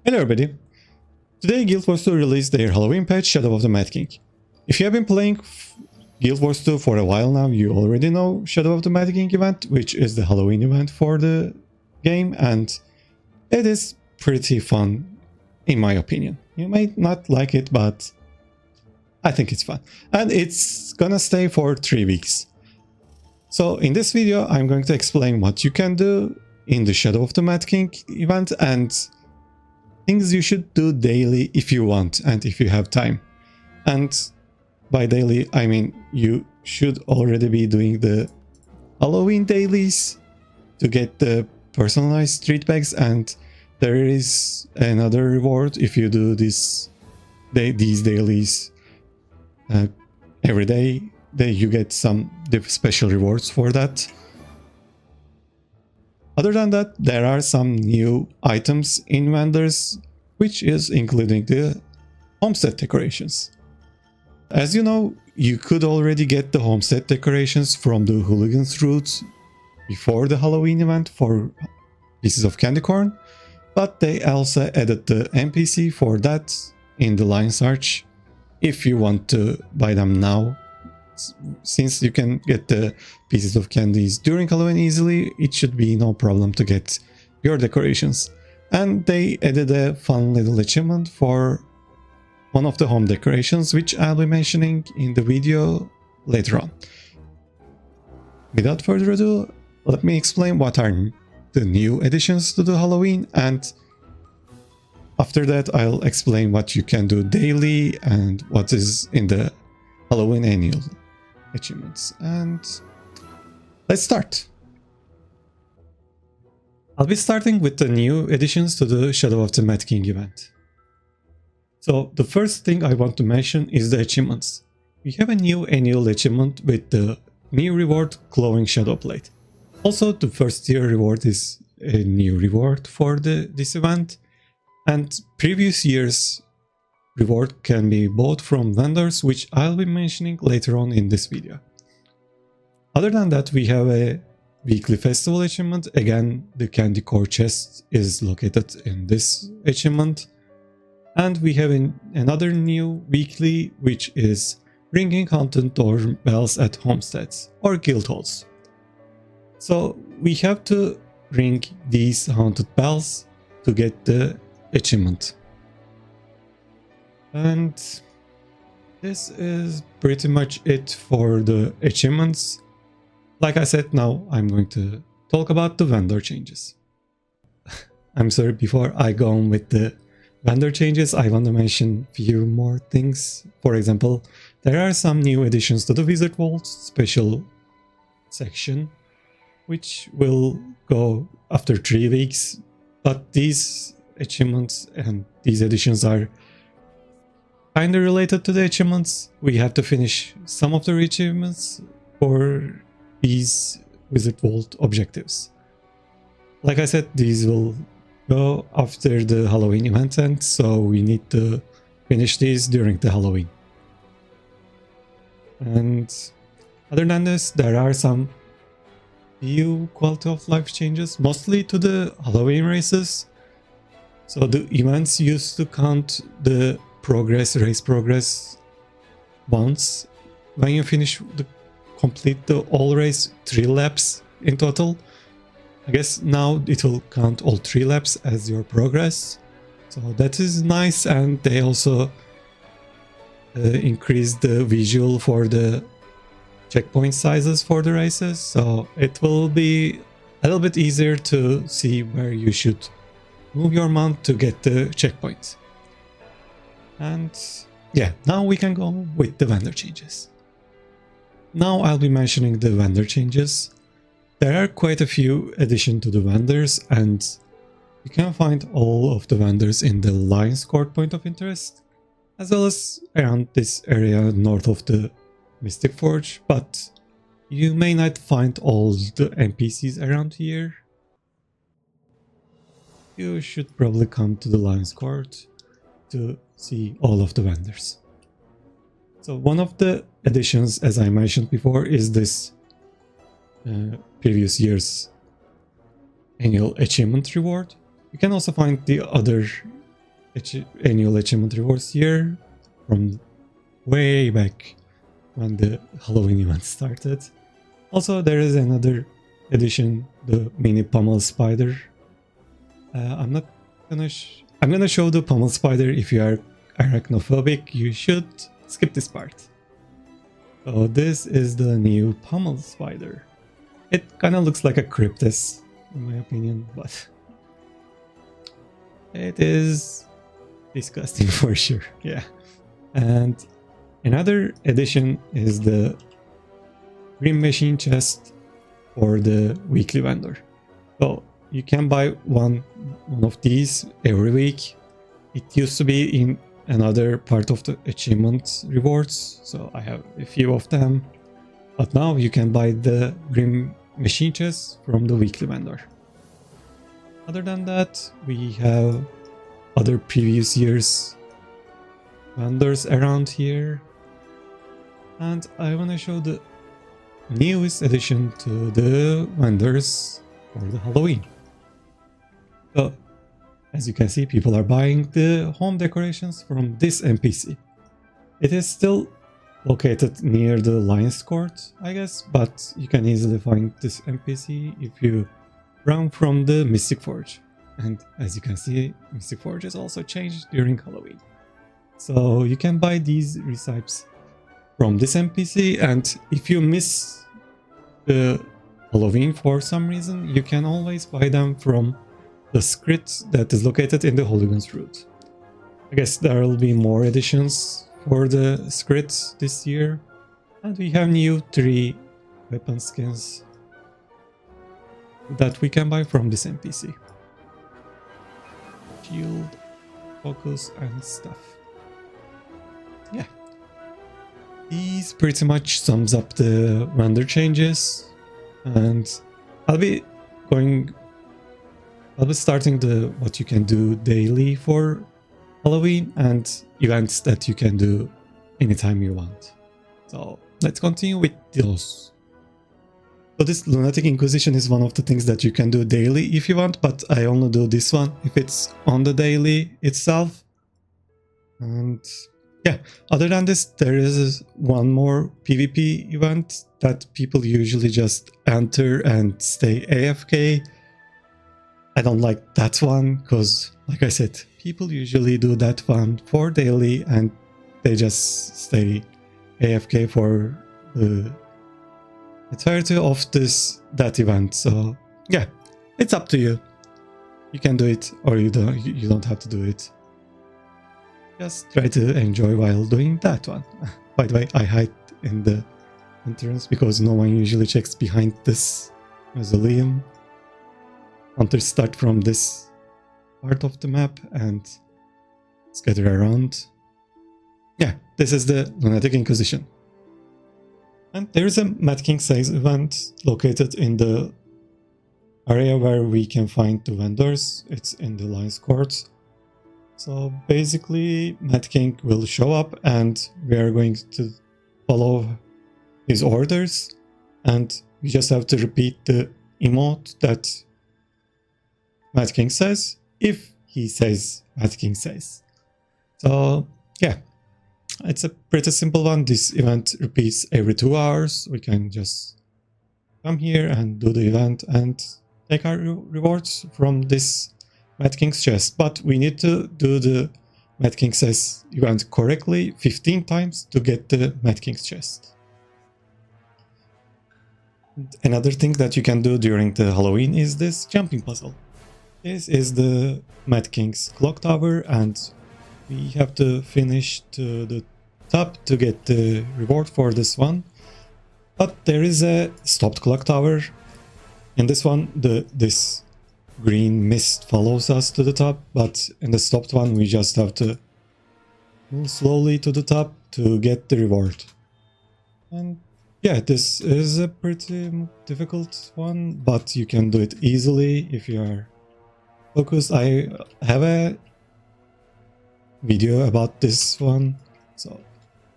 Hello everybody! Today Guild Wars 2 released their Halloween patch, Shadow of the Mad King. If you have been playing Guild Wars 2 for a while now, you already know Shadow of the Mad King event, which is the Halloween event for the game, and it is pretty fun, in my opinion. You may not like it, but I think it's fun. And it's gonna stay for 3 weeks. So in this video, I'm going to explain what you can do in the Shadow of the Mad King event and things you should do daily if you want and if you have time. And by daily, I mean you should already be doing the Halloween dailies to get the personalized street bags, and there is another reward if you do these dailies every day. You get some special rewards for that. Other than that, there are some new items in vendors, which is including the homestead decorations. As you know, you could already get the homestead decorations from the Hooligans route before the Halloween event for pieces of candy corn, but they also added the NPC for that in the Lion's Arch if you want to buy them now. Since you can get the pieces of candies during Halloween easily, it should be no problem to get your decorations. And they added a fun little achievement for one of the home decorations, which I'll be mentioning in the video later on. Without further ado, let me explain what are the new additions to the Halloween, and after that I'll explain what you can do daily and what is in the Halloween annual achievements. And let's start. I'll be starting with the new additions to the Shadow of the Mad King event. So the first thing I want to mention is the achievements. We have a new annual achievement with the new reward Glowing Shadow Plate. Also, the first tier reward is a new reward for this event, and previous year's reward can be bought from vendors, which I'll be mentioning later on in this video. Other than that, we have a weekly festival achievement. Again, the candy core chest is located in this achievement. And we have another new weekly, which is ringing haunted door bells at homesteads or guild halls. So we have to ring these haunted bells to get the achievement. And this is pretty much it for the achievements. Like I said, now I'm going to talk about the vendor changes. I'm sorry, before I go on with the vendor changes, I want to mention a few more things. For example, there are some new additions to the Wizard Vault special section, which will go after 3 weeks. But these achievements and these additions are kinda related to the achievements. We have to finish some of the achievements for these Wizard Vault objectives. Like I said, these will go after the Halloween event ends, so we need to finish these during the Halloween. And other than this, there are some few quality of life changes, mostly to the Halloween races. So the events used to count the race progress once when you complete the all race 3 laps in total. I guess now it will count all 3 laps as your progress, so that is nice. And they also increased the visual for the checkpoint sizes for the races, so it will be a little bit easier to see where you should move your mount to get the checkpoints. And yeah, now we can go with the vendor changes. Now I'll be mentioning the vendor changes. There are quite a few additions to the vendors, and you can find all of the vendors in the Lion's Court point of interest, as well as around this area north of the Mystic Forge, but you may not find all the NPCs around here. You should probably come to the Lion's Court to see all of the vendors. So one of the additions, as I mentioned before, is this previous year's annual achievement reward. You can also find the other annual achievement rewards here from way back when the Halloween event started. Also, there is another edition, the mini pummel spider. I'm gonna show the pummel spider. If you are arachnophobic, you should skip this part. So this is the new pummel spider. It kind of looks like a cryptis, in my opinion, but it is disgusting for sure. Yeah. And another edition is the Green Machine chest for the weekly vendor. So you can buy one of these every week. It used to be in another part of the achievement rewards, so I have a few of them. But now you can buy the Green Machine chest from the weekly vendor. Other than that, we have other previous years vendors around here. And I want to show the newest addition to the vendors for the Halloween. So, as you can see, people are buying the home decorations from this NPC. It is still located near the Lion's Court, I guess, but you can easily find this NPC if you run from the Mystic Forge. And as you can see, Mystic Forge is also changed during Halloween. So you can buy these recipes from this NPC, and if you miss the Halloween for some reason, you can always buy them from the script that is located in the Hooligan's Route. I guess there will be more additions for the script this year, and we have new 3 weapon skins that we can buy from this NPC. Shield, focus, and stuff. Yeah. These pretty much sums up the vendor changes, and I'll be starting the what you can do daily for Halloween and events that you can do anytime you want. So let's continue with those. So this Lunatic Inquisition is one of the things that you can do daily if you want, but I only do this one if it's on the daily itself. And yeah, other than this, there is one more PvP event that people usually just enter and stay AFK. I don't like that one because, like I said, people usually do that one for daily and they just stay AFK for the entirety of that event. So yeah, it's up to you. You can do it or you don't have to do it. Just try to enjoy while doing that one. By the way, I hide in the entrance because no one usually checks behind this mausoleum. Hunters start from this part of the map and scatter around. Yeah, this is the Lunatic Inquisition. And there is a Mad King size event located in the area where we can find the vendors. It's in the Lion's Court. So basically, Mad King will show up and we are going to follow his orders. And we just have to repeat the emote that Mad King says, if he says Mad King says. So yeah, it's a pretty simple one. This event repeats every 2 hours. We can just come here and do the event and take our rewards from this Mad King's chest. But we need to do the Mad King says event correctly 15 times to get the Mad King's chest. Another thing that you can do during the Halloween is this jumping puzzle. This is the Mad King's Clocktower and we have to finish to the top to get the reward for this one. But there is a stopped Clocktower. In this one, this green mist follows us to the top, but in the stopped one, we just have to move slowly to the top to get the reward. And yeah, this is a pretty difficult one, but you can do it easily if you are focused. I have a video about this one, so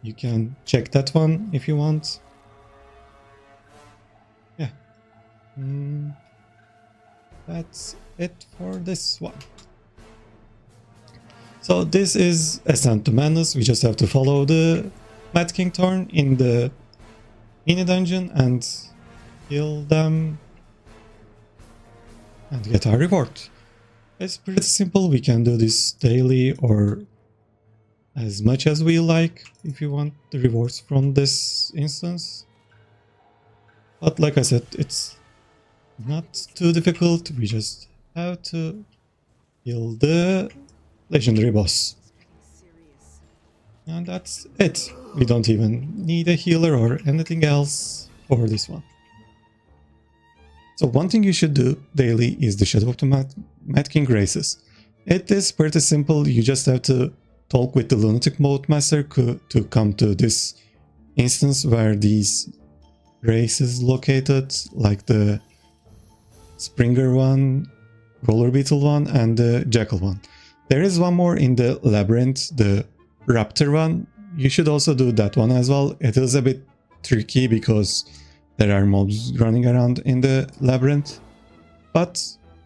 you can check that one if you want. Yeah. That's it for this one. So this is Ascent to Madness. We just have to follow the Mad King turn in the mini dungeon and kill them and get our reward. It's pretty simple. We can do this daily or as much as we like if you want the rewards from this instance. But like I said, it's not too difficult. We just have to kill the legendary boss. And that's it. We don't even need a healer or anything else for this one. So one thing you should do daily is the Shadow of the Mad King races. It is pretty simple. You just have to talk with the Lunatic Mode Master to come to this instance where these races located, like the Springer one, Roller Beetle one, and the Jackal one. There is one more in the Labyrinth, the Raptor one. You should also do that one as well. It is a bit tricky because there are mobs running around in the Labyrinth. But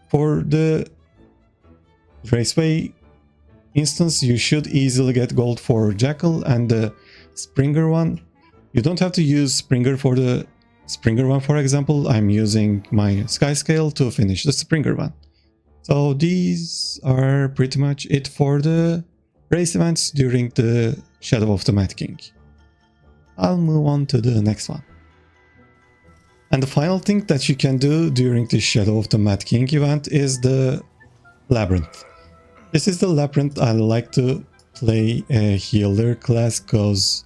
for the Raceway instance, you should easily get gold for Jackal, and the Springer one. You don't have to use Springer for the Springer one, for example. I'm using my Sky Scale to finish the Springer one. So these are pretty much it for the race events during the Shadow of the Mad King. I'll move on to the next one. And the final thing that you can do during the Shadow of the Mad King event is the Labyrinth. This is the Labyrinth. I like to play a healer class because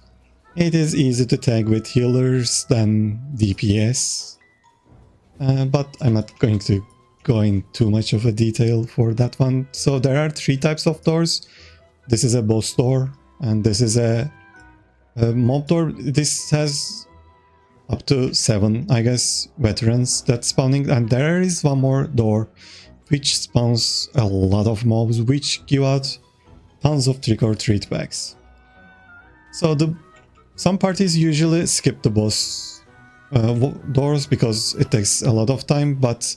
it is easy to tag with healers than DPS. But I'm not going to go in too much of a detail for that one. So there are 3 types of doors. This is a boss door, and this is a mob door. This has up to 7, I guess, veterans that's spawning, and there is one more door which spawns a lot of mobs which give out tons of trick-or-treat bags. So some parties usually skip the boss doors because it takes a lot of time, but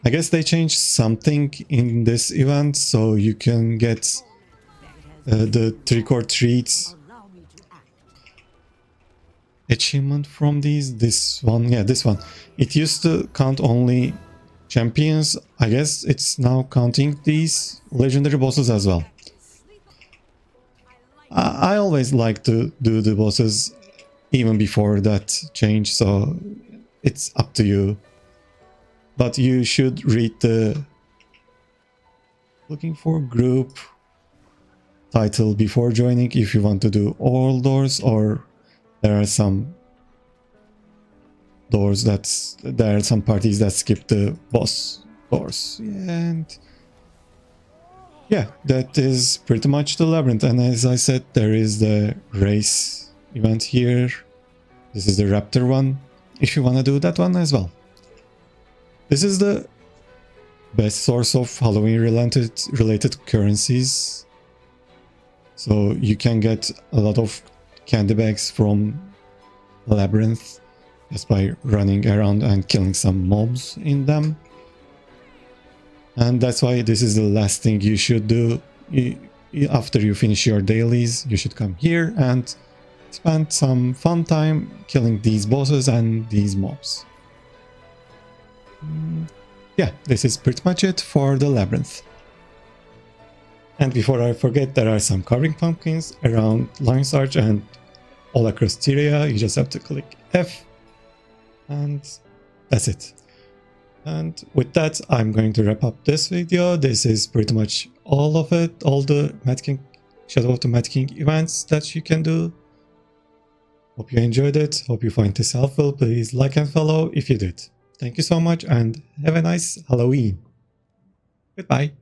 I guess they changed something in this event so you can get the trick-or-treat achievement from these. This one, yeah, this one. It used to count only champions. I guess it's now counting these legendary bosses as well. I always like to do the bosses even before that change, so it's up to you. But you should read the looking for group title before joining if you want to do all doors, or there are some doors there are some parties that skip the boss doors. And yeah, that is pretty much the Labyrinth. And as I said, there is the race event here. This is the Raptor one, if you want to do that one as well. This is the best source of Halloween related currencies. So you can get a lot of candy bags from Labyrinth just by running around and killing some mobs in them. And that's why this is the last thing you should do. After you finish your dailies, you should come here and spend some fun time killing these bosses and these mobs. Yeah, this is pretty much it for the Labyrinth. And before I forget, there are some carving pumpkins around Lion's Arch and all across Tyria. You just have to click F, and that's it. And with that, I'm going to wrap up this video. This is pretty much all of it, all the Mad King, Shadow of the Mad King events that you can do. Hope you enjoyed it. Hope you find this helpful. Please like and follow if you did. Thank you so much and have a nice Halloween. Goodbye.